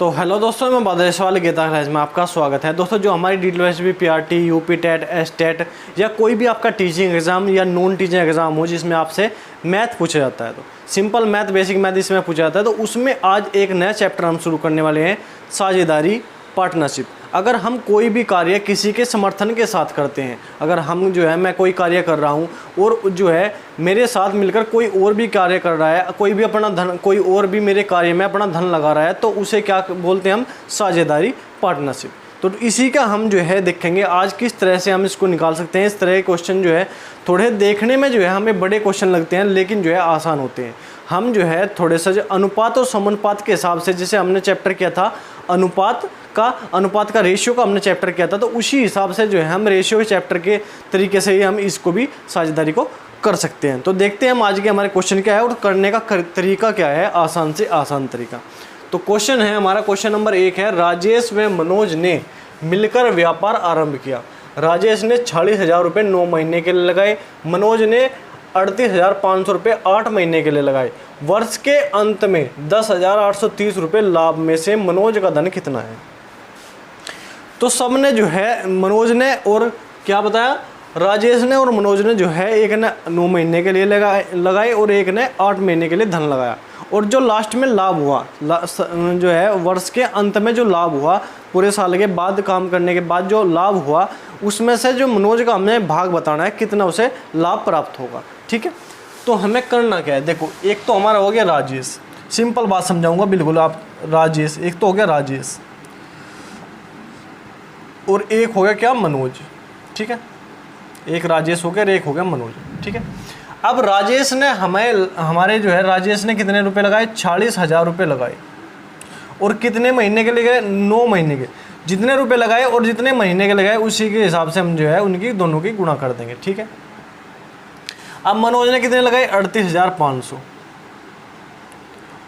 तो हेलो दोस्तों, मैं बादल सवाल गीता में आपका स्वागत है। दोस्तों, जो हमारी DWSB PRT UP TET state या कोई भी आपका टीचिंग एग्जाम या नॉन टीचिंग एग्जाम हो जिसमें आपसे मैथ पूछा जाता है, तो सिंपल मैथ, बेसिक मैथ इसमें पूछा जाता है, तो उसमें आज एक नया चैप्टर हम शुरू करने वाले हैं, साझेदारी, पार्टनरशिप। अगर हम कोई भी कार्य किसी के समर्थन के साथ करते हैं, अगर हम जो है मैं कोई कार्य कर रहा हूँ और जो है मेरे साथ मिलकर कोई और भी कार्य कर रहा है, कोई भी अपना धन, कोई और भी मेरे कार्य में अपना धन लगा रहा है, तो उसे क्या बोलते हैं हम? साझेदारी, पार्टनरशिप। तो इसी का हम जो है देखेंगे आज किस तरह से हम इसको निकाल सकते हैं। इस तरह के क्वेश्चन जो है थोड़े देखने में जो है हमें बड़े क्वेश्चन लगते हैं, लेकिन जो है आसान होते हैं। हम जो है थोड़े सा जो अनुपात और समानुपात के हिसाब से, जैसे हमने चैप्टर किया था अनुपात का रेशियो का हमने चैप्टर किया था, तो उसी हिसाब से जो है हम रेशियो के चैप्टर के तरीके से ही हम इसको भी साझेदारी को कर सकते हैं। तो देखते हैं हम आज के हमारे क्वेश्चन क्या है और करने का तरीका क्या है, आसान से आसान तरीका। तो क्वेश्चन है हमारा, क्वेश्चन नंबर 1 है, राजेश व मनोज ने मिलकर व्यापार आरंभ किया। राजेश ने 40,000 रुपये 9 महीने के लिए लगाए, मनोज ने 38,500 रुपये 8 महीने के लिए लगाए। वर्ष के अंत में 10,830 रुपये लाभ में से मनोज का धन कितना है? तो सबने जो है मनोज ने और क्या बताया, राजेश ने और मनोज ने जो है, एक ने 9 महीने के लिए लगाए और एक ने 8 महीने के लिए धन लगाया। और जो लास्ट में लाभ हुआ, जो है वर्ष के अंत में जो लाभ हुआ, पूरे साल के बाद काम करने के बाद जो लाभ हुआ, उसमें से जो मनोज का हमें भाग बताना है, कितना उसे लाभ प्राप्त होगा। ठीक है, तो हमें करना क्या है, देखो, एक तो हमारा हो गया राजेश, सिंपल बात समझाऊंगा बिल्कुल आप। राजेश, एक तो हो गया राजेश और एक हो गया क्या, मनोज। ठीक है, एक राजेश हो गया और एक हो गया मनोज। ठीक है, अब राजेश ने हमारे जो है राजेश ने कितने रुपए लगाए? 40,000 रुपये लगाए। और कितने महीने के लिए गए? 9 महीने के। जितने रुपए लगाए और जितने महीने के लगाए उसी के हिसाब से हम जो है उनकी दोनों की गुणा कर देंगे। ठीक है, अब मनोज ने कितने लगाए? 38,500।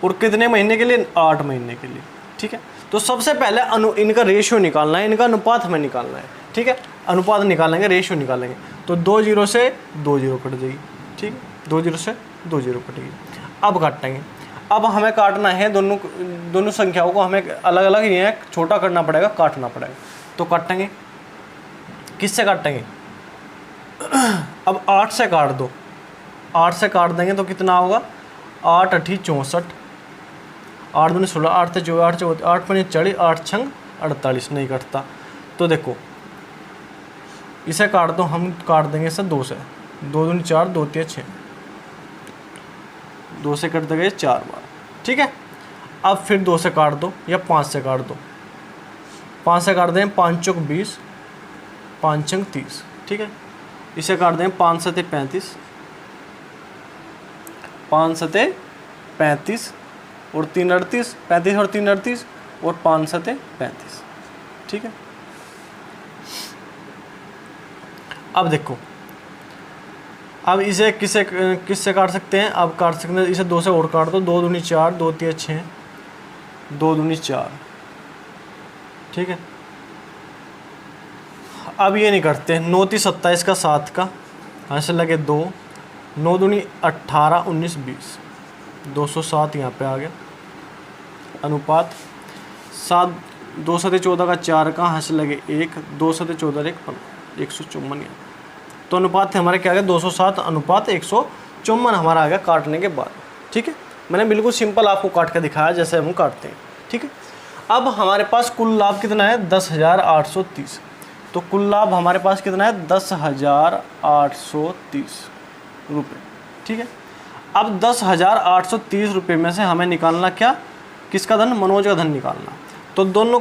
और कितने महीने के लिए? 8 महीने के लिए। ठीक है, तो सबसे पहले इनका रेशियो निकालना है, इनका अनुपात हमें निकालना है। ठीक है, अनुपात निकालेंगे, रेशियो निकालेंगे, तो 2 0 से 2 0 कट जाएगी। ठीक है, 2 0 से 2 0 कटेगी। अब काटेंगे, अब हमें काटना है दोनों संख्याओं को, हमें अलग अलग ये छोटा करना पड़ेगा, काटना पड़ेगा। तो काटेंगे, किससे काटेंगे? अब 8 से काट दो, 8 से काट देंगे तो कितना होगा? 8 8 64, 8 दूनी 16, 8 से 8 8 8 5 40, 8 6 48, नहीं कटता। तो देखो, इसे काट दो, हम काट देंगे इसे 2 से, 2 दूनी 4, 2 3 6, 2 से कट देंगे 4 बार। ठीक है, अब फिर 2 से काट दो या 5 से काट दो, 5 से काट दें 5 चौक 20, 5 छंग 30। ठीक है, इसे काट दें 5 सते 35, 5 सते 35 और 3 38, 35 और 3 38 और 5 सते 35। ठीक है, अब देखो, अब इसे किससे काट सकते हैं? अब काट सकते हैं, इसे 2 से और काट दो, 2 दूनी 4, 2 3 6, 2 दूनी 4। ठीक है, अब ये नहीं करते, 9 3 27 का 7 का ऐसे लगे 2, 9 दूनी 18 19 20, 207 यहाँ पे आ गया। अनुपात 7, 2 सते 14 का 4 का हंस लगे 1, 2 सते 14 1 154। तो अनुपात हमारे क्या आ गया? 207 अनुपात 154 हमारा आ गया काटने के बाद। ठीक है, मैंने बिल्कुल सिंपल आपको काट के दिखाया जैसे हम काटते हैं। ठीक है, अब हमारे पास कुल लाभ कितना है? 10,830। तो कुल लाभ हमारे पास कितना है? 10,830 रुपये। ठीक है, अब 10,830 रुपये में से हमें निकालना क्या? किसका धन? मनोज का धन निकालना। तो दोनों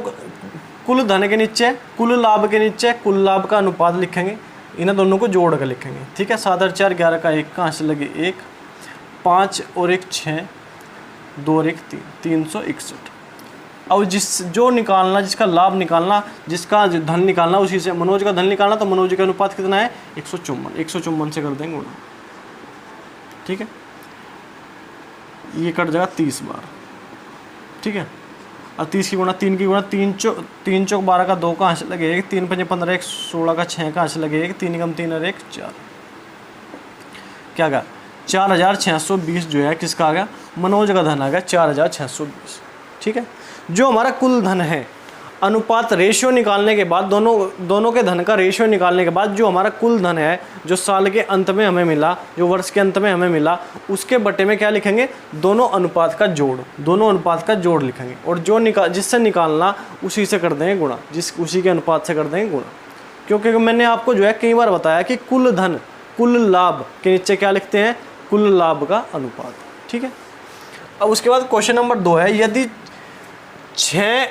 कुल धन के नीचे, कुल लाभ के नीचे कुल लाभ का अनुपात लिखेंगे, इन्हें दोनों को जोड़ कर लिखेंगे। ठीक है, 7 और 4 11 का 1 कहाँ से लगे 1, 5 और 1 6, 2 और 1 3, 361। अब जो निकालना, जिसका लाभ निकालना, जिसका धन निकालना, उसी से मनोज का धन निकालना, तो मनोज का अनुपात कितना है? 154। 154 से कर देंगे गुणा। ठीक है, ये कट जाएगा 30 बार। ठीक है, और 30 की गुणा 3 की गुणा 3 चौक 12 का 2 कहाँ से लगे 1, 3 5 15 1 16 का 6 कहाँ से लगे 1, 3 कम 3 और 1 4। क्या गया? 4,620 जो है किसका आ गया? मनोज का धन आ गया 4,620। ठीक है, जो हमारा कुल धन है, अनुपात रेशियो निकालने के बाद, दोनों के धन का रेशियो निकालने के बाद जो हमारा कुल धन है, जो साल के अंत में हमें मिला, जो वर्ष के अंत में हमें मिला, उसके बटे में क्या लिखेंगे, दोनों अनुपात का जोड़ लिखेंगे। और जो जिससे निकालना उसी से कर देंगे गुणा, उसी के अनुपात से कर देंगे गुणा। क्योंकि मैंने आपको जो है कई बार बताया कि कुल धन, कुल लाभ के नीचे क्या लिखते हैं, कुल लाभ का अनुपात। ठीक है। अब उसके बाद क्वेश्चन नंबर 2 है, यदि 6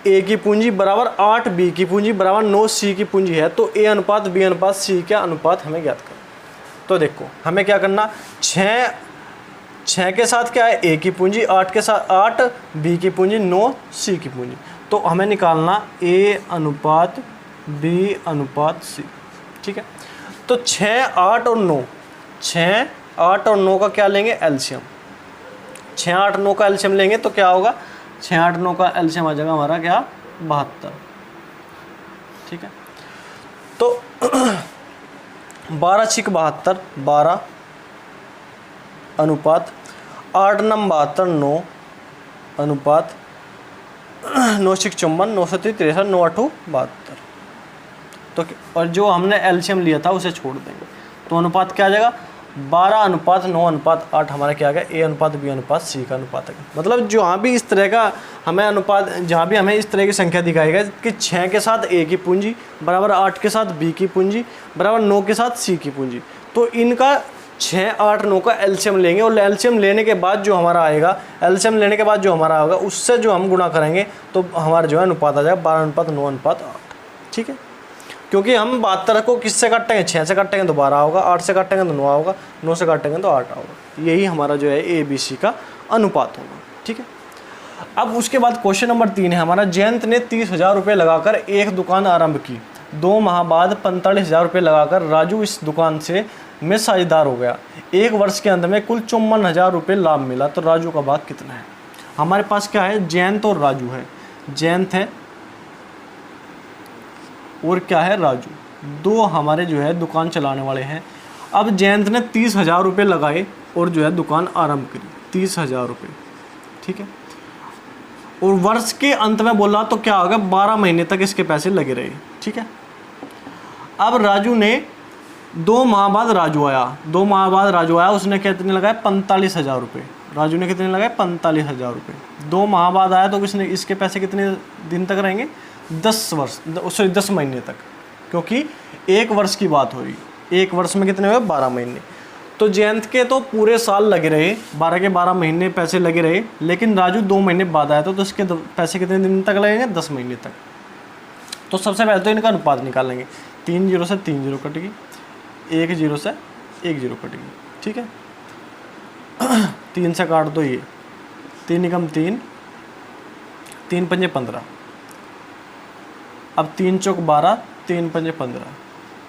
ए की पूंजी बराबर 8 बी की पूंजी बराबर 9 सी की पूंजी है तो ए अनुपात बी अनुपात सी का अनुपात हमें ज्ञात करना। तो देखो हमें क्या करना, 6 के साथ क्या है, ए की पूंजी, 8 के साथ 8 बी की पूंजी, 9 सी की पूंजी। तो हमें निकालना ए अनुपात बी अनुपात सी। ठीक है। तो 6, 8 और 9, 6, 8 और 9 का क्या लेंगे, एलसीएम। 6, 8, 9 का एलसीएम लेंगे तो क्या होगा, 6, 8, 9 का एलसीएम आ जाएगा हमारा क्या, 72। ठीक है। तो 12 6 72, 12 अनुपात 8 9 72, 9 अनुपात 9 6 54, 9 7 63, 9 8 72। तो और जो हमने एलसीएम लिया था उसे छोड़ देंगे तो अनुपात क्या आ जाएगा, 12 अनुपात 9 अनुपात 8 हमारा क्या आ गया, ए अनुपात बी अनुपात सी का अनुपात आ गया। मतलब जहाँ भी इस तरह का हमें अनुपात, जहाँ भी हमें इस तरह की संख्या दिखाएगा कि 6 के साथ ए की पूंजी बराबर 8 के साथ बी की पूंजी बराबर 9 के साथ सी की पूंजी, तो इनका 6, 8, 9 का एलसीएम लेंगे और एलसीएम लेने के बाद जो हमारा आएगा, एलसीएम लेने के बाद जो हमारा होगा उससे जो हम गुणा करेंगे तो हमारा जो है अनुपात आ जाएगा 12 अनुपात 9 अनुपात 8। ठीक है। क्योंकि हम 72 को किससे काटेंगे, 6 से काटेंगे तो 12 होगा, 8 से काटेंगे तो 9 होगा, 9 से काटेंगे तो 8 होगा। यही हमारा जो है ए बी सी का अनुपात होगा। ठीक है। अब उसके बाद क्वेश्चन नंबर 3 है हमारा, जयंत ने 30,000 रुपये लगाकर एक दुकान आरंभ की। 2 माह बाद 45,000 रुपये लगाकर राजू इस दुकान में साझेदार हो गया। 1 वर्ष के अंत में कुल 54,000 रुपये लाभ मिला तो राजू का भाग कितना है। हमारे पास क्या है, जयंत और राजू है, जयंत है और क्या है, राजू, 2 हमारे जो है दुकान चलाने वाले हैं। अब जयंत ने 30,000 रुपये लगाए और जो है दुकान आरंभ करी, 30,000 रुपये। ठीक है। और वर्ष के अंत में बोला तो क्या होगा, 12 महीने तक इसके पैसे लगे रहे। ठीक है। अब राजू ने 2 माह बाद राजू आया, 2 माह बाद राजू आया, उसने कितने लगाए, 45,000 रुपये। राजू ने कितने लगाए, 45,000 रुपये। 2 माह बाद आया तो किसने, इसके पैसे कितने दिन तक रहेंगे, 10 महीने तक, क्योंकि 1 वर्ष की बात हो रही, 1 वर्ष में कितने हुए, 12 महीने। तो जयंत के तो पूरे साल लगे रहे, 12 के 12 महीने पैसे लगे रहे, लेकिन राजू 2 महीने बाद आया तो उसके पैसे कितने दिन तक लगेंगे, 10 महीने तक। तो सबसे पहले तो इनका अनुपात निकालेंगे, 3 0 से 3 0 कटेगी, 1 0 से 1 0 कटेगी। ठीक है। 3 से काट दो, ये 3 एकम 3, 3 पंजे 15, अब 3 चौक 12, 3 पंजे 15,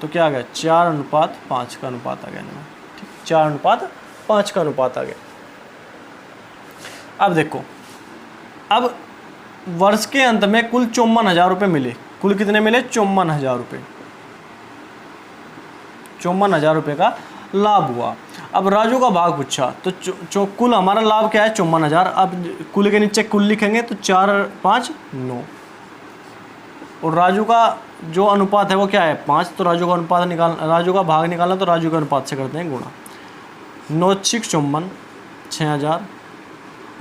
तो क्या आ गया, 4 अनुपात 5 का अनुपात आ गया इनमें। ठीक, 4 अनुपात 5 का अनुपात आ गया। अब देखो, अब वर्ष के अंत में कुल 54,000 रुपये मिले। कुल कितने मिले, 54,000 रुपये, 54,000 रुपये का लाभ हुआ। अब राजू का भाग पूछा तो कुल हमारा लाभ क्या है, 54,000। अब कुल के नीचे कुल लिखेंगे तो 4 5 9, और राजू का जो अनुपात है वो क्या है, 5। तो राजू का अनुपात राजू का भाग निकालना तो राजू के अनुपात से करते हैं गुणा। 9 6 54, 6,000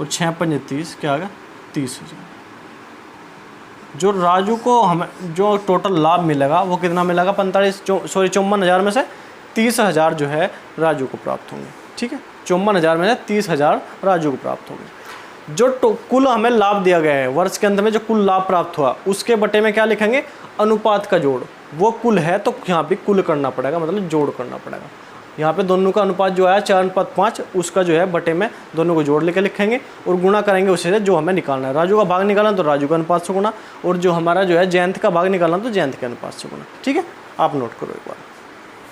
और 6 5 30, क्या आ गया, 30,000। जो राजू को हमें जो टोटल लाभ मिलेगा वो कितना मिलेगा, 54,000 में से 30,000 जो है राजू को प्राप्त होंगे। ठीक है। 54,000 में से 30,000 राजू को प्राप्त होंगे। जो कुल हमें लाभ दिया गया है, वर्ष के अंत में जो कुल लाभ प्राप्त हुआ उसके बटे में क्या लिखेंगे, अनुपात का जोड़। वो कुल है तो यहाँ पे कुल करना पड़ेगा, मतलब जोड़ करना पड़ेगा। यहाँ पे दोनों का अनुपात जो आया 4 अनुपात 5, उसका जो है बटे में दोनों को जोड़ लेकर लिखेंगे और गुणा करेंगे उसी से जो हमें निकालना है। राजू का भाग निकालना तो राजू का अनुपात से गुणा, और जो हमारा जो है जयंत का भाग निकालना तो जयंत के अनुपात से गुणा। ठीक है। आप नोट करो एक बार।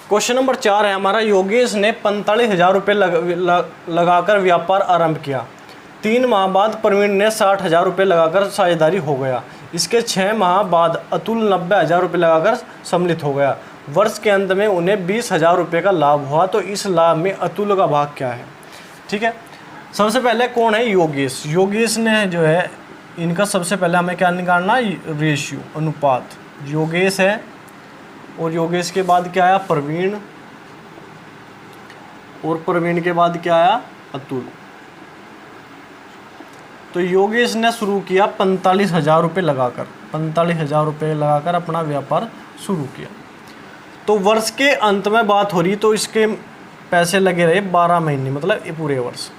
क्वेश्चन नंबर 4 है हमारा, योगेश ने 45,000 रुपये लगाकर व्यापार आरंभ किया। 3 माह बाद प्रवीण ने 60,000 रुपये लगाकर साझेदारी हो गया। इसके 6 माह बाद अतुल 90,000 रुपये लगाकर सम्मिलित हो गया। वर्ष के अंत में उन्हें 20,000 रुपये का लाभ हुआ तो इस लाभ में अतुल का भाग क्या है। ठीक है। सबसे पहले कौन है, योगेश। योगेश ने जो है इनका सबसे पहले हमें क्या निकालना, रेशियो, अनुपात। योगेश है और योगेश के बाद क्या आया, प्रवीण, और प्रवीण के बाद क्या आया, अतुल। तो योगेश ने शुरू किया 45,000 रुपये लगाकर, 45,000 रुपये लगाकर अपना व्यापार शुरू किया। तो वर्ष के अंत में बात हो रही, तो इसके पैसे लगे रहे 12 महीने, मतलब ये पूरे वर्ष।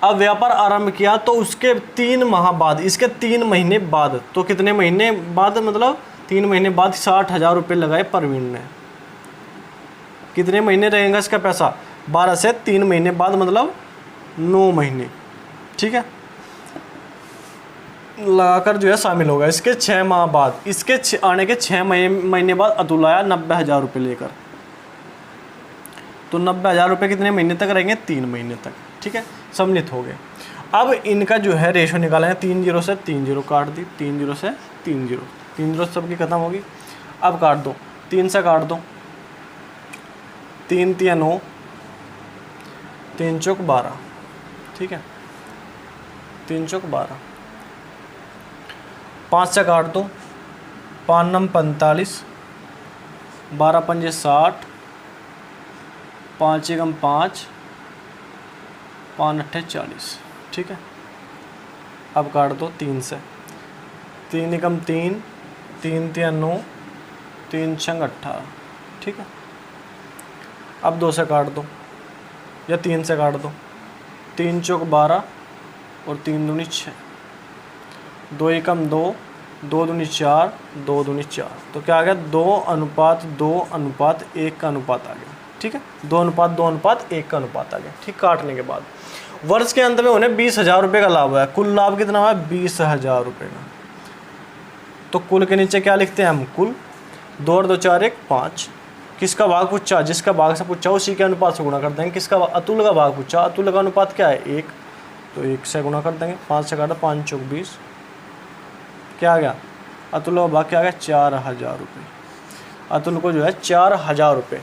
अब व्यापार आरंभ किया तो उसके 3 माह बाद, इसके 3 महीने बाद, तो कितने महीने बाद, मतलब 3 महीने बाद 60,000 रुपये लगाए प्रवीण ने। कितने महीने रहेगा इसका पैसा, 12 से 3 महीने बाद, मतलब 9 महीने, ठीक है, लगाकर जो है शामिल होगा। इसके 6 माह बाद, इसके आने के 6 महीने बाद अतुल आया 90,000 रुपये लेकर। तो 90,000 रुपये कितने महीने तक रहेंगे, 3 महीने तक, ठीक है, सम्मिलित हो गए। अब इनका जो है रेशो निकालेंगे, 3 0 से 3 0 काट दी, 3 0 से 3 0, 3 0 सबकी खत्म होगी। अब काट दो, 3 से काट दो, 3 3 9, 3 चौक 12, ठीक है, 3 चौक 12, 5 से काट दो, 5 9 45, 12 पंजे 60, 5 एकम 5, 5 8 40, ठीक है। अब काट दो 3 से, 3 एकम 3, 3 3 9, 3 6 18, ठीक है। अब 2 से काट दो या 3 से काट दो, 3 चौक 12 और 3 दूनी 6, 2 एकम 2, 2 दूनी 4, 2 दूनी 4, तो क्या आ गया, 2:2:1 का अनुपात आ गया, ठीक है, 2:2:1 का अनुपात आ गया, ठीक। काटने के बाद वर्ष के अंत में उन्हें 20,000 रुपये का लाभ हुआ है। कुल लाभ कितना हुआ है, 20,000 रुपये का। तो कुल के नीचे क्या लिखते हैं हम, कुल, 2 और 2 4 1 5, किसका भाग पूछा, जिसका भाग से पूछा उसी के अनुपात से गुणा कर देंगे। किसका, अतुल का भाग पूछा, अतुल का अनुपात क्या है, 1, तो 1 से गुणा कर देंगे। 5 से काटा, 5 चौक 20, क्या आ गया, अतुल का भाग क्या आ गया, 4,000 रुपये। अतुल को जो है 4,000 रुपये।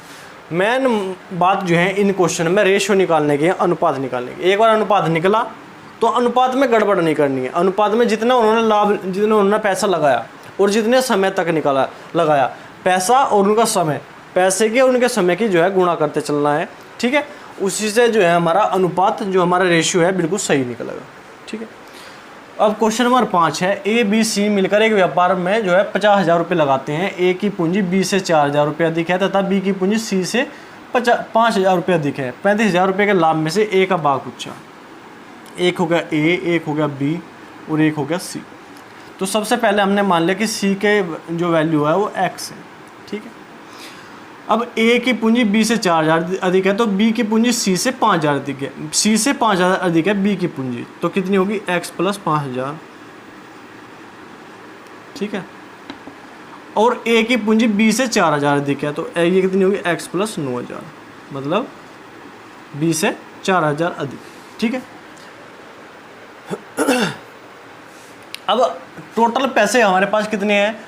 मेन बात जो है इन क्वेश्चन में रेशियो निकालने की है, अनुपात निकालने की। एक बार अनुपात निकला तो अनुपात में गड़बड़ नहीं करनी है। अनुपात में जितना उन्होंने लाभ, जितना उन्होंने पैसा लगाया और जितने समय तक लगाया, पैसा और उनका समय, पैसे के और उनके समय की जो है गुणा करते चलना है, ठीक है। उसी से जो है हमारा अनुपात, जो हमारा रेशियो है, बिल्कुल सही निकलेगा, ठीक है। अब क्वेश्चन नंबर 5 है, ए बी सी मिलकर एक व्यापार में जो है 50,000 रुपये लगाते हैं। ए की पूंजी बी से 4,000 रुपये अधिक है तथा बी की पूंजी सी से 5,000 रुपये अधिक है। 35,000 रुपये के लाभ में से ए का भाग पूछा। एक हो गया ए, एक हो गया बी और एक हो गया सी। तो सबसे पहले हमने मान लिया कि सी के जो वैल्यू है वो एक्स है, ठीक है। अब ए की पूंजी बी से 4,000 अधिक है तो बी की पूंजी सी से 5,000 अधिक है। सी से 5,000 अधिक है बी की पूंजी, तो कितनी होगी, एक्स प्लस 5,000, ठीक है। और ए की पूंजी बी से 4,000 अधिक है तो ये कितनी होगी, एक्स प्लस 9,000, मतलब बी से 4,000 अधिक, ठीक है। अब टोटल पैसे हमारे पास कितने हैं,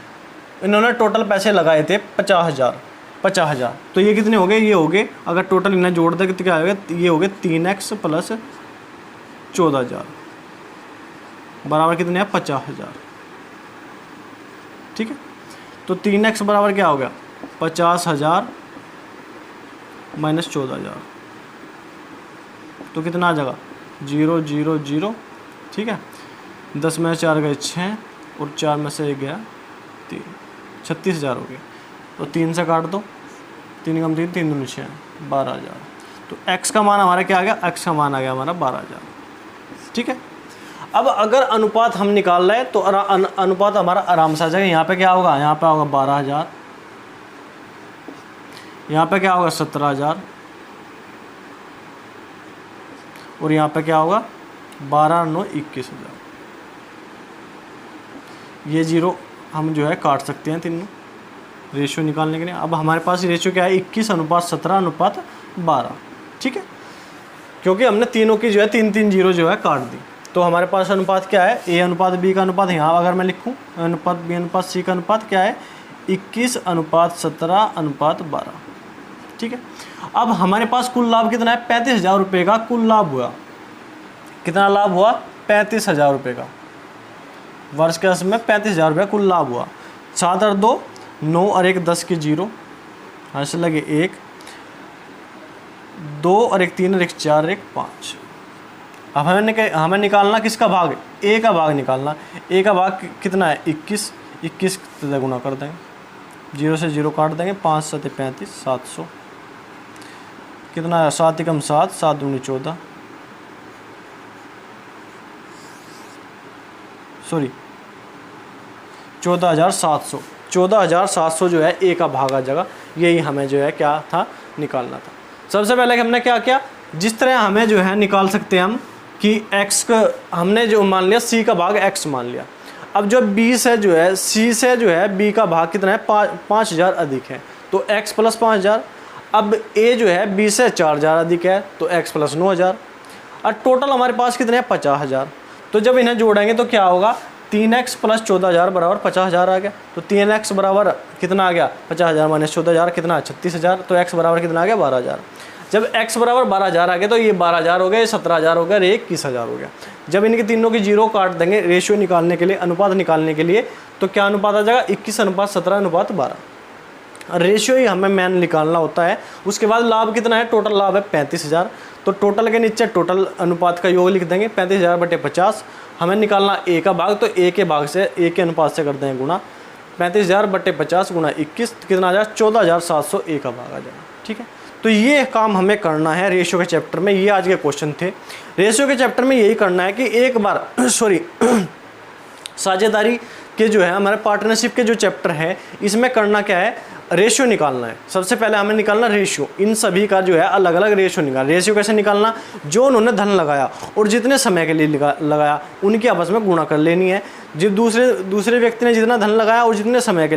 इन्होंने टोटल पैसे लगाए थे 50,000, तो ये कितने हो गए, ये हो गए, अगर टोटल इन्हें जोड़ दें कितने क्या हो गए, ये हो गए 3x प्लस 14,000 बराबर कितने हैं, 50,000, ठीक है। तो 3x बराबर क्या हो गया, 50,000 माइनस 14,000, तो कितना आ जाएगा, 0 0 0, ठीक है। 10 में 4 गए 6 और 4 में से 1 गया 3, 36,000 हो गए। तो 3 से काट दो, 3 कम 3, 3 दूनी 6, 12,000। तो x का मान हमारा क्या आ गया, x का मान आ गया हमारा 12,000, ठीक है। अब अगर अनुपात हम निकाल रहे हैं तो अनुपात हमारा आराम से आ जाएगा। यहाँ पे क्या होगा, यहाँ पे होगा 12,000, यहाँ पे क्या होगा 17,000 और यहाँ पे क्या होगा 12 9 21,000। ये जीरो हम जो है काट सकते हैं तीनों रेशियो निकालने के लिए। अब हमारे पास रेशियो क्या है, 21:17:12, ठीक है, क्योंकि हमने तीनों की जो है 3 3 जीरो जो है काट दी। तो हमारे पास अनुपात क्या है, ए अनुपात बी का अनुपात, यहाँ अगर मैं लिखूँ अनुपात बी अनुपात सी का अनुपात क्या है, 21:17:12, ठीक है। अब हमारे पास कुल लाभ कितना है, 35,000 रुपये का कुल लाभ हुआ। कितना लाभ हुआ, 35,000 रुपये का। वर्ष के में 35,000 रुपये कुल लाभ हुआ। 7 और 2 9 और 1 10 की 0, यहाँ से लगे 1, 2 और 1 3 और 1 4 और 1 5। अब हमें निकालना किसका भाग, ए का भाग निकालना। ए का भाग कितना है 21, 21 से गुना कर देंगे, 0 से 0 काट देंगे, 5 7 35, 700 कितना है, 7 एकम 7, 7 दूनी 14, सॉरी 14,700, 14,700 जो है ए का भाग आ जाएगा। यही हमें जो है क्या था, निकालना था। सबसे पहले हमने क्या किया, जिस तरह हमें जो है निकाल सकते हैं हम कि x का हमने जो मान लिया c का भाग x मान लिया। अब जो b से जो है c से जो है b का भाग कितना है 5,000 अधिक है, तो x प्लस 5,000। अब a जो है b से 4,000 अधिक है, तो x प्लस 9,000। और टोटल हमारे पास कितने हैं 50,000। तो जब इन्हें जोड़ेंगे तो क्या होगा, 3x प्लस 14,000 बराबर 50,000 आ गया। तो 3x बराबर कितना आ गया, 50,000 माइनस 14,000 कितना 36,000। तो x बराबर कितना आ गया 12,000। जब x बराबर 12,000 आ गया तो ये 12,000 हो गया, 17,000 हो गया और ये 21,000 हो गया। जब इनके तीनों की 0 काट देंगे रेशियो निकालने के लिए, अनुपात निकालने के लिए, तो क्या अनुपात आ जाएगा 21:17:12। रेशियो ही हमें मैन निकालना होता है। उसके बाद लाभ कितना है, टोटल लाभ है 35,000। तो टोटल के नीचे टोटल अनुपात का योग लिख देंगे, 35,000/50। हमें निकालना ए का भाग, तो ए के भाग से ए के अनुपात से कर देंगे गुणा, 35,000/50 गुणा 21 कितना आ जाएगा 14,700 ए का भाग आ जाएगा। ठीक है, तो ये काम हमें करना है रेशियो के चैप्टर में। ये आज के क्वेश्चन थे। रेशियो के चैप्टर में यही करना है कि एक बार साझेदारी के जो है हमारे पार्टनरशिप के जो चैप्टर है, इसमें करना क्या है, रेशियो निकालना है। सबसे पहले हमें निकालना रेशियो, इन सभी का जो है अलग अलग रेशियो निकालना। रेशियो कैसे निकालना, जो उन्होंने धन लगाया और जितने समय के लिए लगाया उनकी आपस में गुणा कर लेनी है। जो दूसरे व्यक्ति ने जितना धन लगाया और जितने समय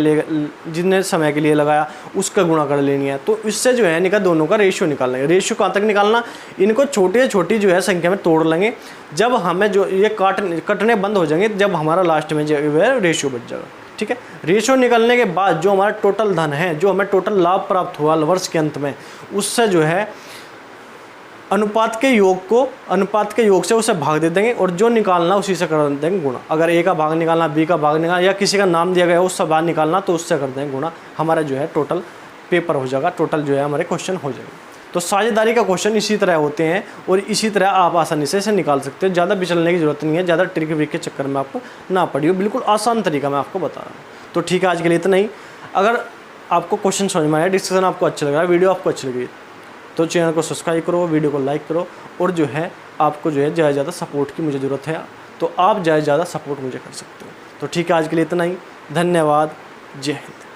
के लिए लगाया उसका गुणा कर लेनी है। तो इससे जो है इनका दोनों का रेशियो निकाल लेंगे। रेशियो कहाँ तक निकालना, इनको छोटी छोटी जो है संख्या में तोड़ लेंगे। जब हमें जो ये कटने बंद हो जाएंगे, जब हमारा लास्ट में जो है रेशियो बच जाएगा। ठीक है, रेशियो निकलने के बाद जो हमारा टोटल धन है, जो हमें टोटल लाभ प्राप्त हुआ वर्ष के अंत में, उससे जो है अनुपात के योग से उसे भाग दे देंगे और जो निकालना उसी से कर देंगे गुणा। अगर ए का भाग निकालना, बी का भाग निकालना या किसी का नाम दिया गया उससे भाग निकालना, तो उससे कर देंगे गुणा। हमारा जो है टोटल पेपर हो जाएगा, टोटल जो है हमारे क्वेश्चन हो जाएंगे। तो साझेदारी का क्वेश्चन इसी तरह होते हैं और इसी तरह आप आसानी से इसे निकाल सकते हो। ज़्यादा बिचलने की जरूरत नहीं है, ज़्यादा ट्रिक विक के चक्कर में आपको ना पड़ियो। बिल्कुल आसान तरीका मैं आपको बता रहा हूँ। तो ठीक है, आज के लिए इतना ही। अगर आपको क्वेश्चन समझ में आया, डिस्कशन आपको अच्छा लग रहा है, वीडियो आपको अच्छी लगी, तो चैनल को सब्सक्राइब करो, वीडियो को लाइक करो। और जो है आपको जो है ज़्यादा से ज़्यादा सपोर्ट की मुझे ज़रूरत है, तो आप ज़्यादा से ज़्यादा सपोर्ट मुझे कर सकते हो। तो ठीक है, आज के लिए इतना ही। धन्यवाद। जय हिंद।